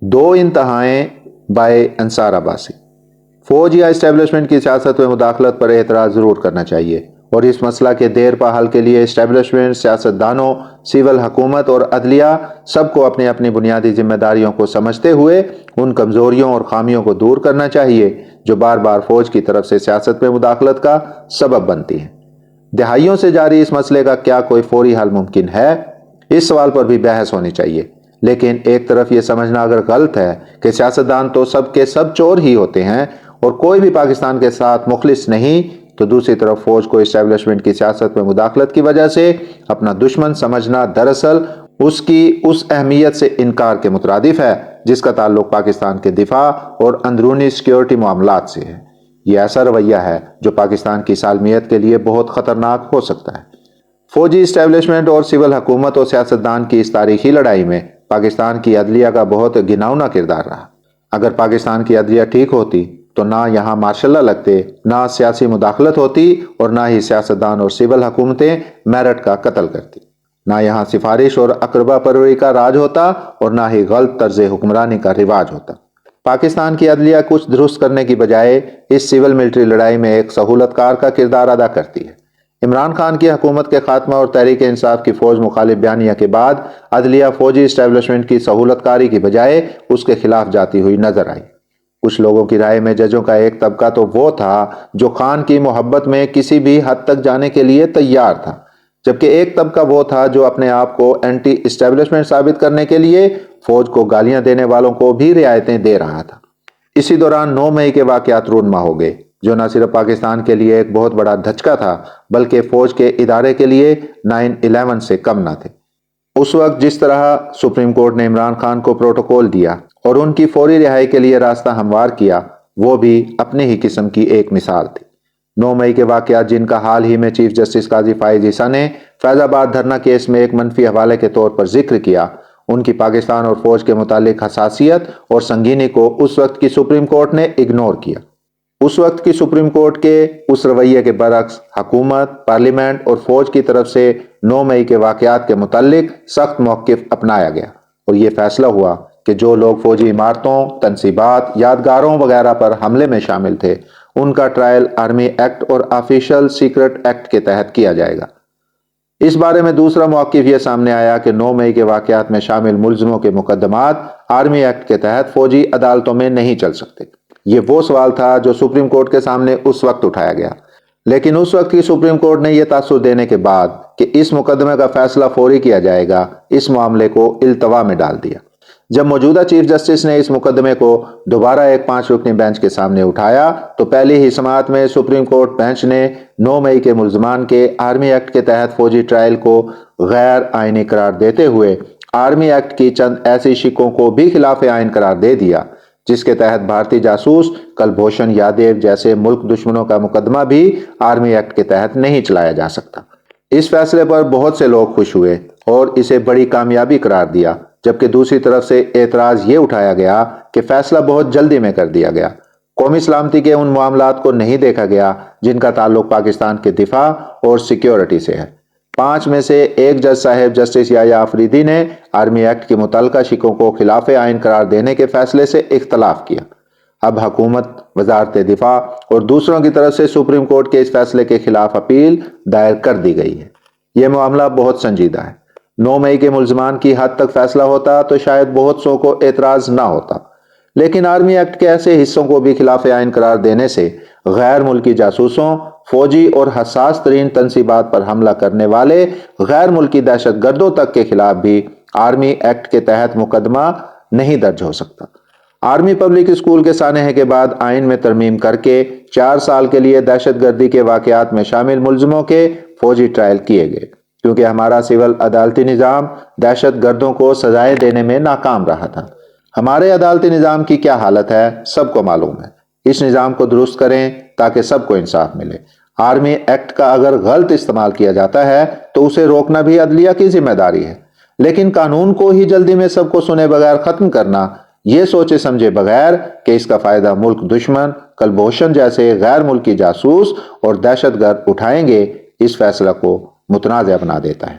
دو انتہائیں bye انصار عباسی۔ فوج یا اسٹیبلشمنٹ کی سیاست میں مداخلت پر اعتراض ضرور کرنا چاہیے، اور اس مسئلہ کے دیر پا حل کے لیے اسٹیبلشمنٹ، سیاستدانوں، سول حکومت اور عدلیہ سب کو اپنی اپنی بنیادی ذمہ داریوں کو سمجھتے ہوئے ان کمزوریوں اور خامیوں کو دور کرنا چاہیے جو بار بار فوج کی طرف سے سیاست میں مداخلت کا سبب بنتی ہیں۔ دہائیوں سے جاری اس مسئلے کا کیا کوئی فوری حل ممکن ہے؟ اس سوال پر بھی بحث ہونی چاہیے، لیکن ایک طرف یہ سمجھنا اگر غلط ہے کہ سیاستدان تو سب کے سب چور ہی ہوتے ہیں اور کوئی بھی پاکستان کے ساتھ مخلص نہیں، تو دوسری طرف فوج کو اسٹیبلشمنٹ کی سیاست میں مداخلت کی وجہ سے اپنا دشمن سمجھنا دراصل اس کی اس اہمیت سے انکار کے مترادف ہے جس کا تعلق پاکستان کے دفاع اور اندرونی سیکیورٹی معاملات سے ہے۔ یہ ایسا رویہ ہے جو پاکستان کی سالمیت کے لیے بہت خطرناک ہو سکتا ہے۔ فوجی اسٹیبلشمنٹ اور سول حکومت اور سیاستدان کی اس تاریخی لڑائی میں پاکستان کی عدلیہ کا بہت گھناؤنا کردار رہا۔ اگر پاکستان کی عدلیہ ٹھیک ہوتی تو نہ یہاں مارشل لا لگتے، نہ سیاسی مداخلت ہوتی، اور نہ ہی سیاستدان اور سول حکومتیں میرٹ کا قتل کرتی، نہ یہاں سفارش اور اقربا پروری کا راج ہوتا، اور نہ ہی غلط طرز حکمرانی کا رواج ہوتا۔ پاکستان کی عدلیہ کچھ درست کرنے کی بجائے اس سول ملٹری لڑائی میں ایک سہولت کار کا کردار ادا کرتی ہے۔ عمران خان کی حکومت کے خاتمہ اور تحریک انصاف کی فوج مخالف بیانیہ کے بعد عدلیہ فوجی اسٹیبلشمنٹ کی سہولت کاری کی بجائے اس کے خلاف جاتی ہوئی نظر آئی۔ کچھ لوگوں کی رائے میں ججوں کا ایک طبقہ تو وہ تھا جو خان کی محبت میں کسی بھی حد تک جانے کے لیے تیار تھا، جبکہ ایک طبقہ وہ تھا جو اپنے آپ کو اینٹی اسٹیبلشمنٹ ثابت کرنے کے لیے فوج کو گالیاں دینے والوں کو بھی رعایتیں دے رہا تھا۔ اسی دوران 9 مئی کے واقعات رونما ہو گئے، جو نہ صرف پاکستان کے لیے ایک بہت بڑا دھچکا تھا بلکہ فوج کے ادارے کے لیے 9/11 سے کم نہ تھے۔ اس وقت جس طرح سپریم کورٹ نے عمران خان کو پروٹوکول دیا اور ان کی فوری رہائی کے لیے راستہ ہموار کیا، وہ بھی اپنے ہی قسم کی ایک مثال تھی۔ 9 مئی کے واقعات جن کا حال ہی میں چیف جسٹس قاضی فائز عیسیٰ نے فیض آباد دھرنا کیس میں ایک منفی حوالے کے طور پر ذکر کیا، ان کی پاکستان اور فوج کے متعلق حساسیت اور سنگینی کو اس وقت کی سپریم کورٹ نے اگنور کیا۔ اس وقت کی سپریم کورٹ کے اس رویے کے برعکس حکومت، پارلیمنٹ اور فوج کی طرف سے 9 مئی کے واقعات کے متعلق سخت موقف اپنایا گیا، اور یہ فیصلہ ہوا کہ جو لوگ فوجی عمارتوں، تنصیبات، یادگاروں وغیرہ پر حملے میں شامل تھے، ان کا ٹرائل آرمی ایکٹ اور آفیشل سیکرٹ ایکٹ کے تحت کیا جائے گا۔ اس بارے میں دوسرا موقف یہ سامنے آیا کہ 9 مئی کے واقعات میں شامل ملزموں کے مقدمات آرمی ایکٹ کے تحت فوجی عدالتوں میں نہیں چل سکتے۔ یہ وہ سوال تھا جو سپریم کورٹ کے سامنے اس وقت اٹھایا گیا، لیکن اس وقت کی سپریم کورٹ نے یہ تاثر دینے کے بعد کہ اس مقدمے کا فیصلہ فوری کیا جائے گا، اس معاملے کو التوا میں ڈال دیا۔ جب موجودہ چیف جسٹس نے اس مقدمے کو دوبارہ ایک 5 رکنی بینچ کے سامنے اٹھایا تو پہلی ہی سماعت میں سپریم کورٹ بینچ نے 9 مئی کے ملزمان کے آرمی ایکٹ کے تحت فوجی ٹرائل کو غیر آئینی قرار دیتے ہوئے آرمی ایکٹ کی چند ایسی شقوں کو بھی خلاف آئین قرار دے دیا جس کے تحت بھارتی جاسوس کلبھوشن یادیو جیسے ملک دشمنوں کا مقدمہ بھی آرمی ایکٹ کے تحت نہیں چلایا جا سکتا۔ اس فیصلے پر بہت سے لوگ خوش ہوئے اور اسے بڑی کامیابی قرار دیا، جبکہ دوسری طرف سے اعتراض یہ اٹھایا گیا کہ فیصلہ بہت جلدی میں کر دیا گیا۔ قومی سلامتی کے ان معاملات کو نہیں دیکھا گیا جن کا تعلق پاکستان کے دفاع اور سیکیورٹی سے ہے۔ 5 میں سے ایک جج صاحب جسٹس یحییٰ آفریدی نے آرمی ایکٹ کی متعلقہ شقوں کو خلاف آئین قرار دینے کے فیصلے سے اختلاف کیا۔ اب حکومت، وزارت دفاع اور دوسروں کی طرف سے سپریم کورٹ کے اس فیصلے کے خلاف اپیل دائر کر دی گئی ہے۔ یہ معاملہ بہت سنجیدہ ہے۔ 9 مئی کے ملزمان کی حد تک فیصلہ ہوتا تو شاید بہت سو کو اعتراض نہ ہوتا، لیکن آرمی ایکٹ کے ایسے حصوں کو بھی خلاف آئین قرار دینے سے غیر ملکی جاسوسوں، فوجی اور حساس ترین تنصیبات پر حملہ کرنے والے غیر ملکی دہشت گردوں تک کے خلاف بھی آرمی ایکٹ کے تحت مقدمہ نہیں درج ہو سکتا۔ آرمی پبلک اسکول کے سانحے کے بعد آئین میں ترمیم کر کے 4 سال کے لیے دہشت گردی کے واقعات میں شامل ملزموں کے فوجی ٹرائل کیے گئے، کیونکہ ہمارا سول عدالتی نظام دہشت گردوں کو سزائیں دینے میں ناکام رہا تھا۔ ہمارے عدالتی نظام کی کیا حالت ہے سب کو معلوم ہے۔ اس نظام کو درست کریں تاکہ سب کو انصاف ملے۔ آرمی ایکٹ کا اگر غلط استعمال کیا جاتا ہے تو اسے روکنا بھی عدلیہ کی ذمہ داری ہے، لیکن قانون کو ہی جلدی میں سب کو سنے بغیر ختم کرنا، یہ سوچے سمجھے بغیر کہ اس کا فائدہ ملک دشمن کلبھوشن جیسے غیر ملکی جاسوس اور دہشت گرد اٹھائیں گے، اس فیصلہ کو متنازع بنا دیتا ہے۔